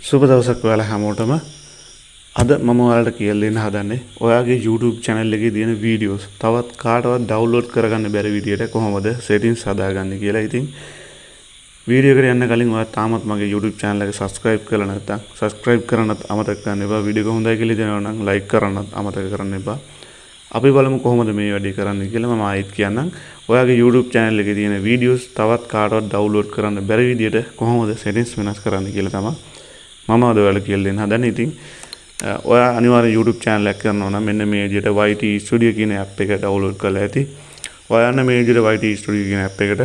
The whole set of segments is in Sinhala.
සුබ දවසක් ඔයාලා හැමෝටම. අද මම ඔයාලට කියලා දෙන්න හදන්නේ ඔයාගේ YouTube channel එකේ තියෙන videos තවත් කාටවත් download කරගන්න බැරි විදියට කොහොමද settings හදාගන්නේ කියලා. ඉතින් වීඩියෝ එකට යන්න කලින් ඔයා තාමත් මගේ YouTube channel එක subscribe කරලා නැත්නම් subscribe කරන්නත් අමතක කරන්න එපා. වීඩියෝ එක හොඳයි කියලා දෙනවා නම් like කරන්නත් අමතක කරන්න එපා. අපි බලමු කොහොමද මේ වැඩේ කරන්නේ කියලා. මම ආයෙත් කියන්නම්. ඔයාගේ YouTube channel එකේ තියෙන videos තවත් කාටවත් download කරන්න බැරි විදියට කොහොමද settings වෙනස් කරන්න කියලා තමයි මම අද ඔයාලට කියලා දෙන්න හදන්නේ. ඉතින් ඔයා අනිවාර්යෙන් YouTube channel එකක් කරනවා නම් මෙන්න මේ විදිහට YT Studio කියන app එක download කරලා ඇති. ඔයා යන්න මේ විදිහට YT Studio කියන app එකට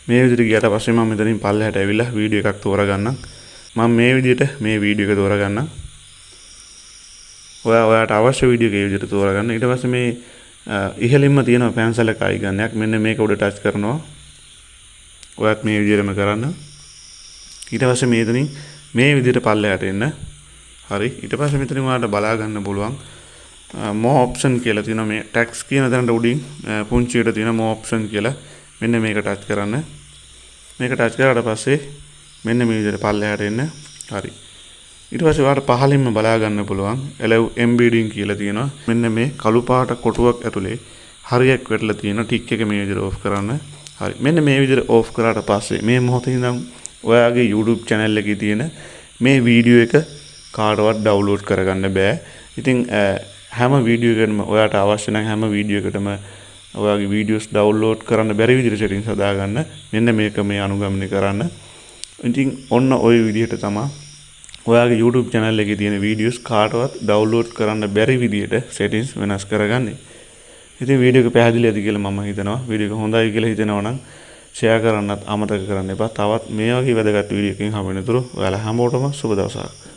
මේ විදිහට ගියාට පස්සේ මම මෙතනින් පල්ලෙහාට ඇවිල්ලා වීඩියෝ එකක් තෝරගන්නම්. මම මේ විදිහට මේ වීඩියෝ එක තෝරගන්නම්. ඔයාට අවශ්‍ය වීඩියෝ එක මේ විදිහට තෝරගන්න. ඊට පස්සේ මේ ඉහළින්ම තියෙන pencil එක icon එකක් මෙන්න මේක උඩ touch කරනවා. ඔයත් මේ විදිහටම කරන්න. ඊට පස්සේ මේතනින් මේ විදිහට පල්ලෙහාට එන්න. හරි. ඊට පස්සේ මෙතනින් ඔයාලට බලා ගන්න පුළුවන් more option කියලා තියෙනවා. මේ text කියන තැනට උඩින් පුංචියට තියෙන more option කියලා මෙන්න මේක touch කරන්න. මේක touch කරාට පස්සේ මෙන්න මේ විදිහට පල්ලෙහාට එන්න. හරි. ඊට පස්සේ ඔයාලට පහළින්ම බලා ගන්න පුළුවන් allow embedding කියලා තියෙනවා. මෙන්න මේ කළු පාට කොටුවක් ඇතුලේ හරියක් වැටලා තියෙන ටික් එක මේ විදිහට off කරන්න. හරි. මෙන්න මේ විදිහට off කරාට පස්සේ මේ මොහොතේ ඉඳන් ඔයාගේ YouTube channel එකේ තියෙන මේ වීඩියෝ එක කාටවත් download කරගන්න බෑ. ඉතින් හැම වීඩියෝ එකකටම ඔයාට අවශ්‍ය නම් හැම වීඩියෝ එකකටම ඔයාගේ videos download කරන්න බැරි විදිහට settings හදාගන්න. මෙන්න මේක මේ අනුගමනය කරන්න. ඉතින් ඔන්න ওই විදිහට තමයි ඔයාගේ YouTube channel එකේ තියෙන videos කාටවත් download කරන්න බැරි විදිහට settings වෙනස් කරගන්නේ. ඉතින් වීඩියෝ එක පැහැදිලි ඇති කියලා මම හිතනවා. වීඩියෝ එක හොඳයි කියලා හිතනවා නම් share කරන්නත් අමතක කරන්න එපා. තවත් මේ වගේ වැදගත් වීඩියෝ එකකින් හම්බ වෙනතුරු ඔයාලා හැමෝටම සුබ දවසක්.